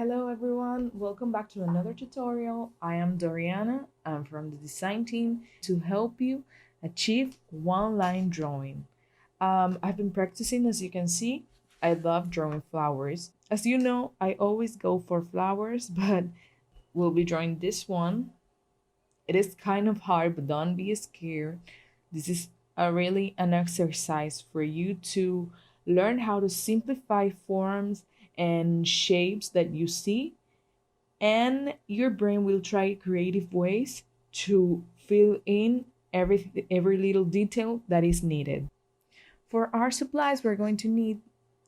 Hello everyone, welcome back to another tutorial. I am Doriana. I'm from the design team to help you achieve one line drawing. I've been practicing, as you can see. I love drawing flowers. As you know, I always go for flowers, but we'll be drawing this one. It is kind of hard, but don't be scared. This is really an exercise for you to learn how to simplify forms and shapes that you see, and your brain will try creative ways to fill in every little detail that is needed. For our supplies, we're going to need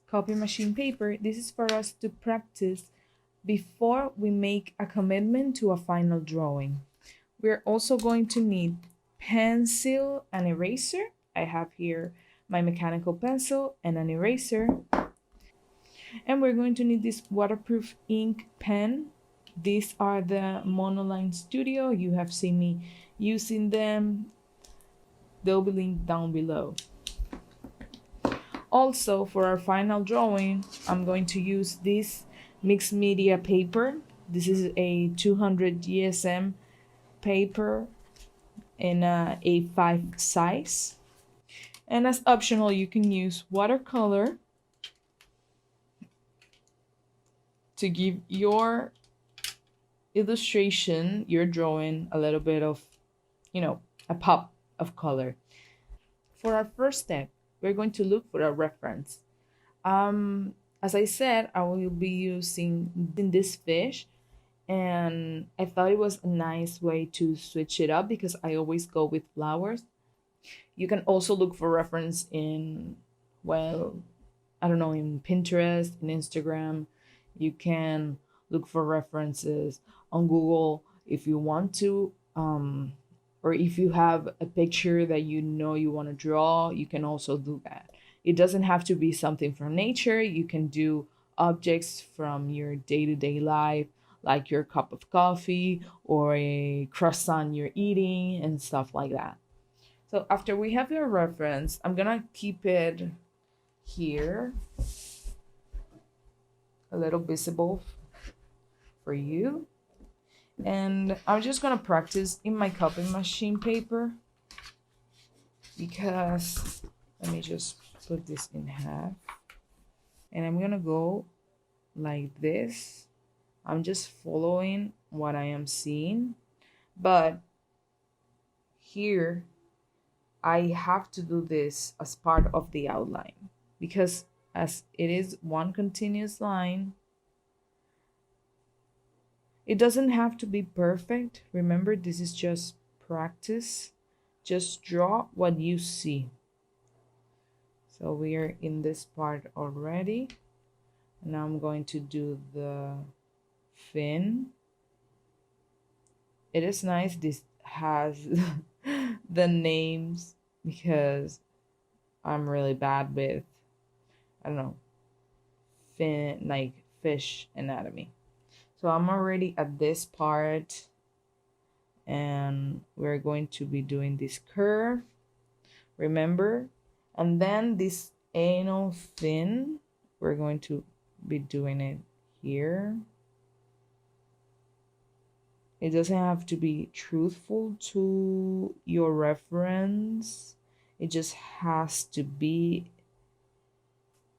copy machine paper. This is for us to practice before we make a commitment to a final drawing. We're also going to need pencil and eraser. I have here my mechanical pencil and an eraser. And we're going to need this waterproof ink pen. These are the Monoline Studio. You have seen me using them. They'll be linked down below. Also, for our final drawing, I'm going to use this mixed media paper. This is a 200 GSM paper in a A5 size. And as optional, you can use watercolor to give your illustration, your drawing, a little bit of, a pop of color. For our first step, we're going to look for a reference. As I said, I will be using this fish, and I thought it was a nice way to switch it up because I always go with flowers. You can also look for reference in, well, I don't know, in Pinterest, in Instagram. You can look for references on Google if you want to, or if you have a picture that you know you want to draw, you can also do that. It doesn't have to be something from nature. You can do objects from your day-to-day life, like your cup of coffee or a croissant you're eating and stuff like that. So after we have your reference, I'm gonna keep it here a little visible for you. And I'm just gonna practice in my copy machine paper because let me just put this in half. And I'm gonna go like this. I'm just following what I am seeing. But here, I have to do this as part of the outline because as it is one continuous line, it doesn't have to be perfect. Remember, this is just practice. Just draw what you see. So we are in this part already. Now I'm going to do the fin. It is nice this has the names because I'm really bad with, I don't know, fin, like fish anatomy. So I'm already at this part and we're going to be doing this curve, remember? And then this anal fin, we're going to be doing it here. It doesn't have to be truthful to your reference. It just has to be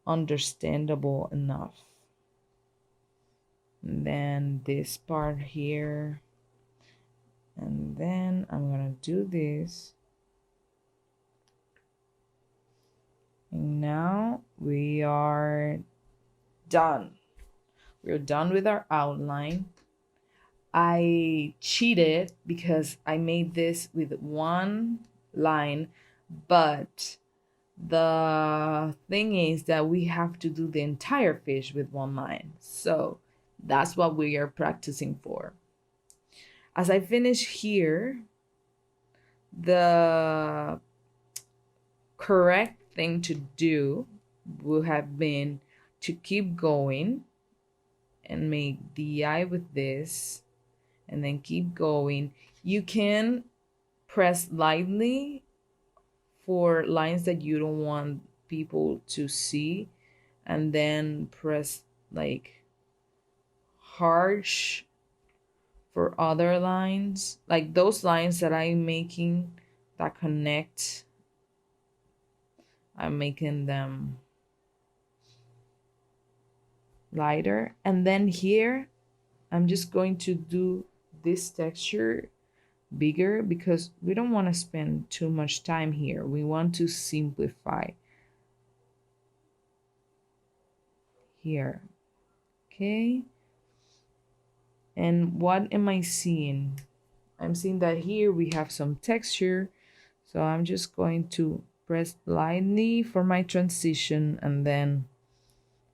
understandable enough. And then this part here. And then I'm gonna do this. And now we are done. We're done with our outline. I cheated because I made this with one line, but the thing is that we have to do the entire fish with one line. So that's what we are practicing for. As I finish here, the correct thing to do would have been to keep going and make the eye with this and then keep going. You can press lightly for lines that you don't want people to see and then press like harsh for other lines, like those lines that I'm making that connect. I'm making them lighter. And then here, I'm just going to do this texture bigger because we don't want to spend too much time here. We want to simplify here. Okay. And what am I seeing? I'm seeing that here we have some texture. So I'm just going to press lightly for my transition and then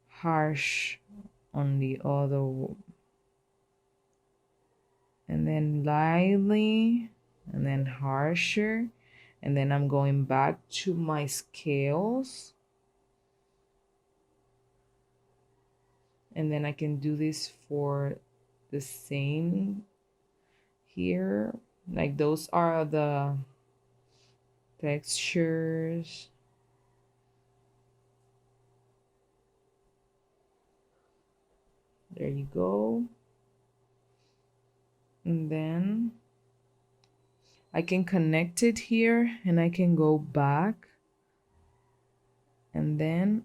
harsh on the other, and then lightly, and then harsher, and then I'm going back to my scales, and then I can do this for the same here. Like those are the textures. There you go. And then I can connect it here and I can go back and then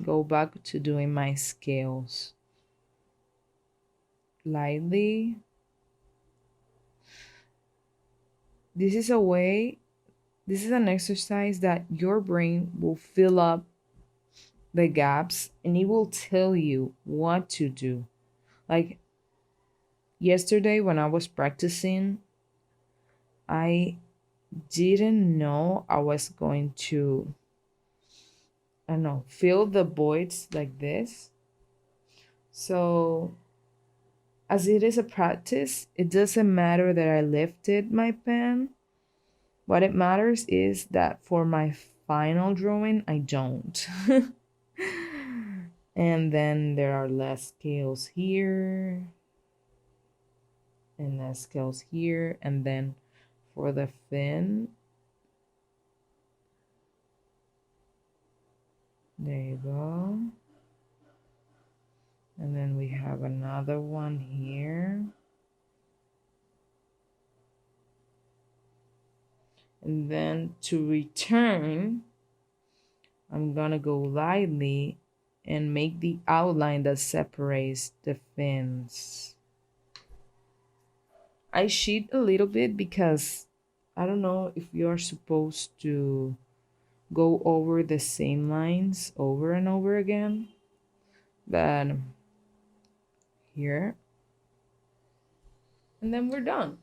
go back to doing my scales lightly. This is a way, this is an exercise that your brain will fill up the gaps and it will tell you what to do. Like yesterday when I was practicing, I didn't know I was going to, I don't know, fill the voids like this. So as it is a practice, it doesn't matter that I lifted my pen. What it matters is that for my final drawing, I don't. And then there are less scales here and less scales here. And then for the fin, there you go. And then we have another one here. And then to return, I'm gonna go lightly and make the outline that separates the fins. I cheat a little bit because I don't know if you're supposed to go over the same lines over and over again. But here, and then we're done.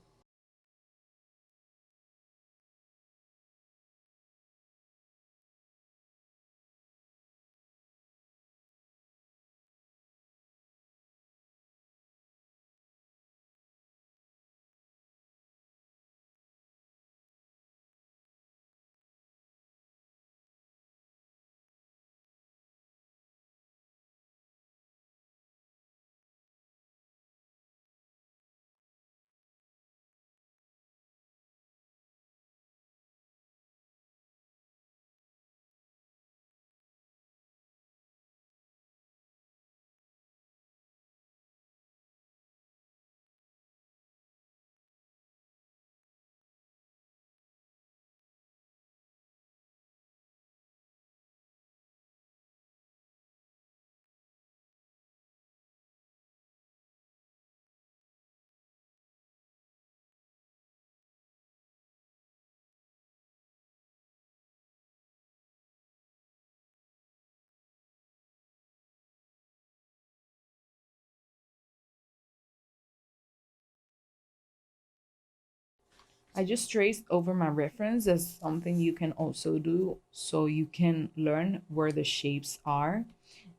I just traced over my reference as something you can also do so you can learn where the shapes are.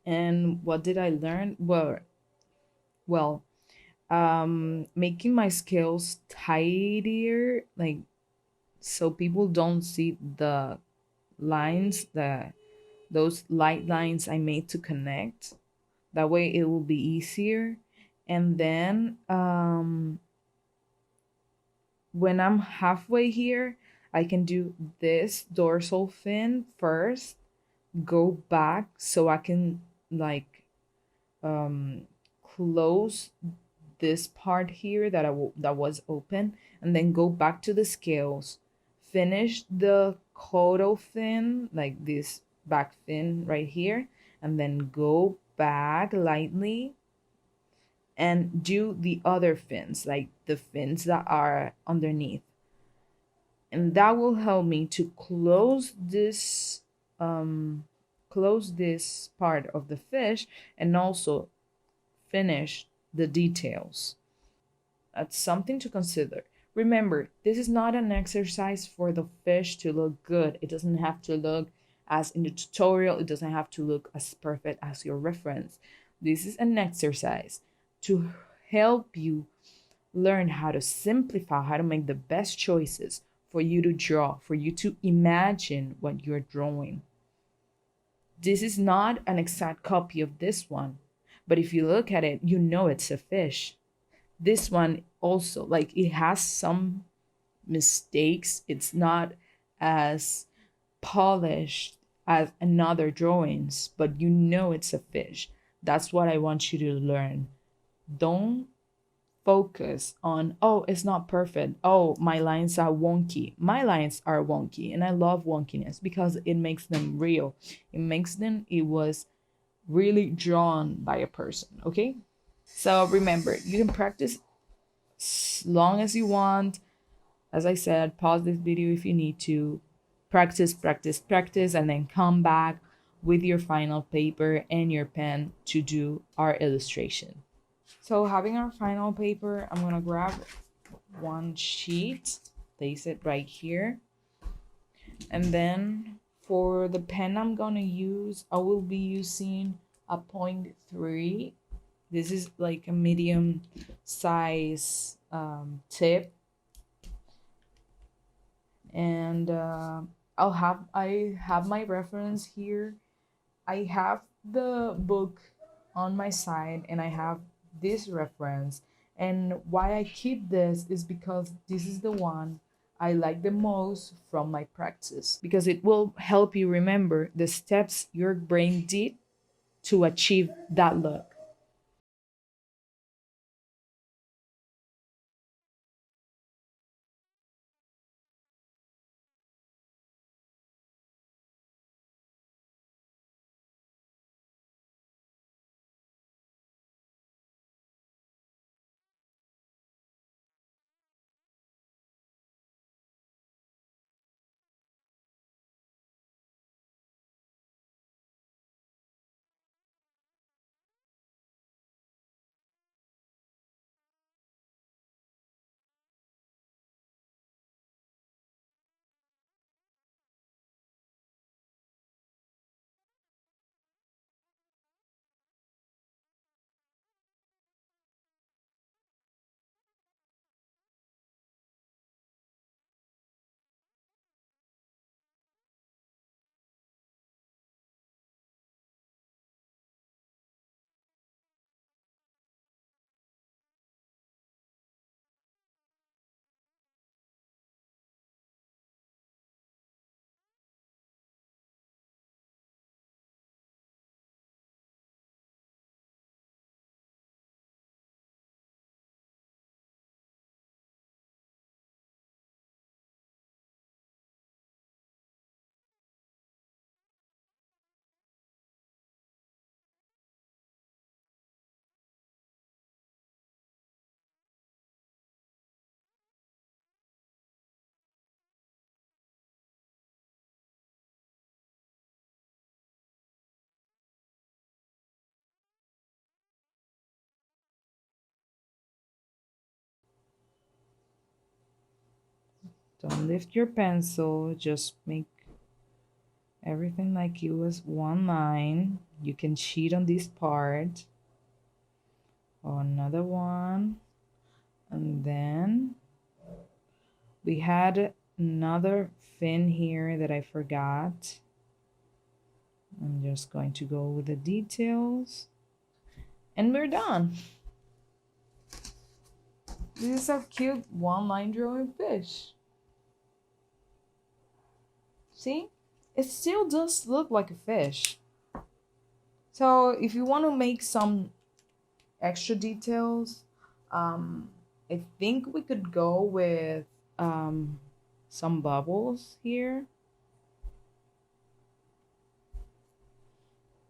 And what did I learn? Well, making my scales tidier, like so people don't see the lines, those light lines I made to connect. That way it will be easier. And then when I'm halfway here, I can do this dorsal fin first, go back so I can like um, close this part here that was open, and then go back to the scales, finish the caudal fin, like this back fin right here, and then go back lightly and do the other fins, like the fins that are underneath. And that will help me to close this part of the fish, and also finish the details. That's something to consider. Remember, this is not an exercise for the fish to look good. It doesn't have to look as in the tutorial, it doesn't have to look as perfect as your reference. This is an exercise to help you learn how to simplify, how to make the best choices for you to draw, for you to imagine what you're drawing. This is not an exact copy of this one, but if you look at it, you know it's a fish. This one also, like, it has some mistakes. It's not as polished as another drawings, but you know it's a fish. That's what I want you to learn. Don't focus on, oh, it's not perfect, oh, my lines are wonky. My lines are wonky, and I love wonkiness because it makes them real. It was really drawn by a person. Okay, so remember, you can practice as long as you want. As I said, pause this video if you need to. Practice, practice, practice, and then come back with your final paper and your pen to do our illustration. So having our final paper, I'm gonna grab one sheet, place it right here. And then for the pen I'm gonna use, I will be using a 0.3. This is like a medium size tip. And I have my reference here. I have the book on my side, and I have this reference. And why I keep this is because this is the one I like the most from my practice, because it will help you remember the steps your brain did to achieve that look. Don't lift your pencil, just make everything like it was one line. You can cheat on this part. Or another one. And then we had another fin here that I forgot. I'm just going to go with the details. And we're done. This is a cute one-line drawing fish. See? It still does look like a fish. So if you want to make some extra details, I think we could go with um, some bubbles here.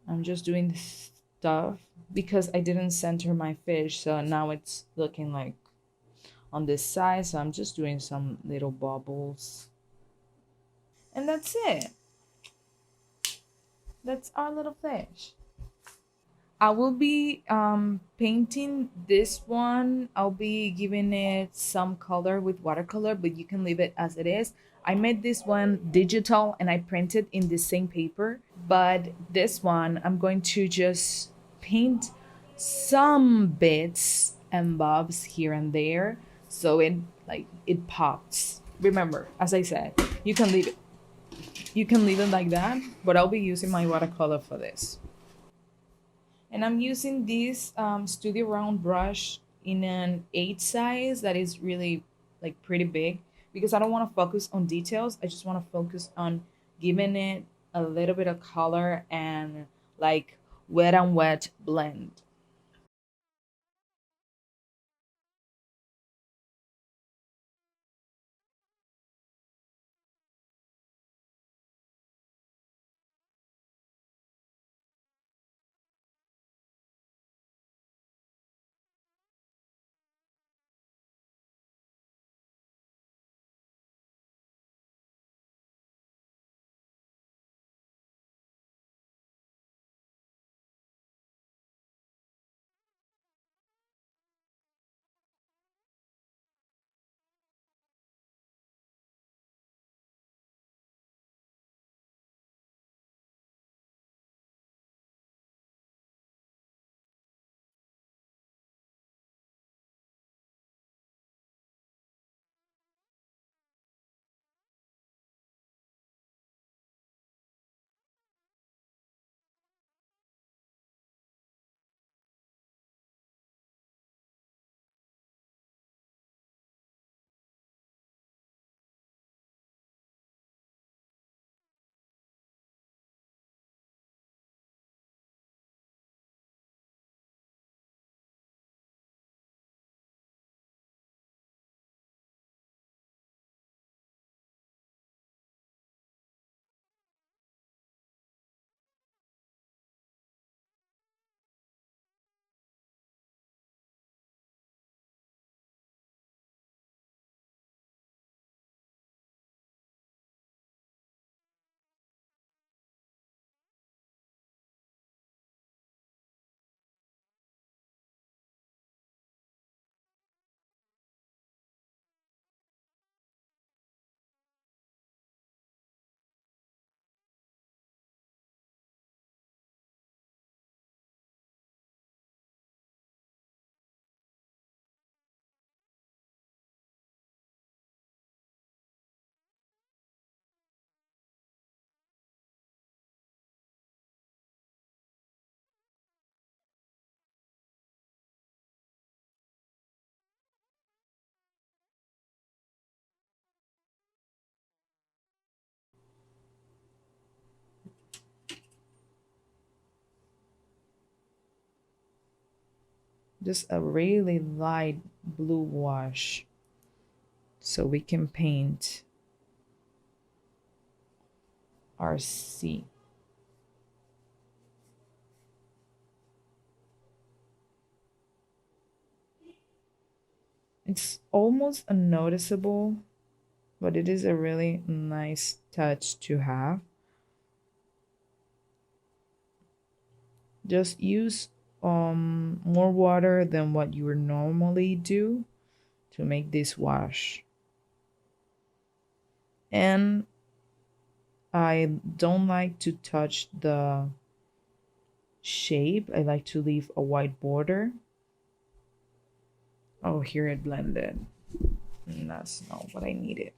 I'm just doing this stuff because I didn't center my fish, so now it's looking like on this side. So I'm just doing some little bubbles, and that's it. That's our little fish. I will be painting this one. I'll be giving it some color with watercolor, but you can leave it as it is. I made this one digital and I printed in the same paper, but this one I'm going to just paint some bits and bobs here and there so it pops. Remember, as I said, you can leave it like that, but I'll be using my watercolor for this. And I'm using this studio round brush in an 8 size that is really like pretty big because I don't want to focus on details. I just want to focus on giving it a little bit of color and like wet and wet blend. Just a really light blue wash so we can paint our sea. It's almost unnoticeable, but it is a really nice touch to have. Just use more water than what you would normally do to make this wash. And I don't like to touch the shape. I like to leave a white border. Oh, here it blended. That's not what I needed.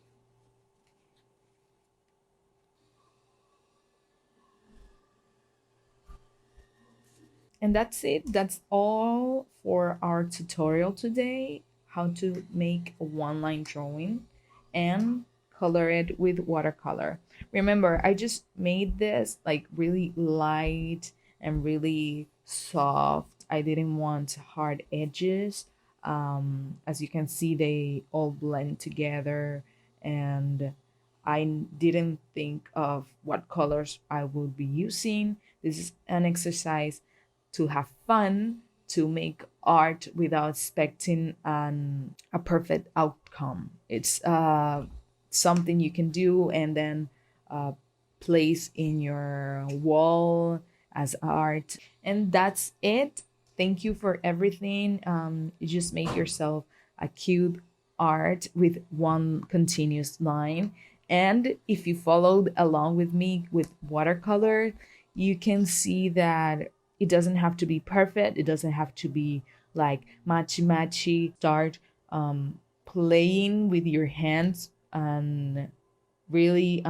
And that's it. That's all for our tutorial today. How to make a one line drawing and color it with watercolor. Remember, I just made this like really light and really soft. I didn't want hard edges. As you can see, they all blend together, and I didn't think of what colors I would be using. This is an exercise to have fun, to make art without expecting a perfect outcome. It's something you can do and then uh, place in your wall as art. And that's it. Thank you for everything. You just make yourself a cute art with one continuous line. And if you followed along with me with watercolor, you can see that it doesn't have to be perfect. It doesn't have to be like matchy matchy. Start playing with your hands and really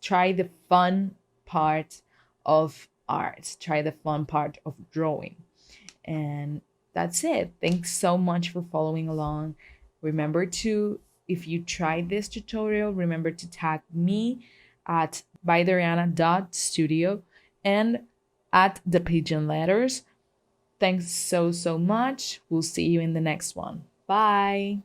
try the fun part of art. Try the fun part of drawing. And that's it. Thanks so much for following along. Remember to, if you tried this tutorial, remember to tag me at bydoriana.studio and at the pigeon letters. Thanks so much. We'll see you in the next one. Bye.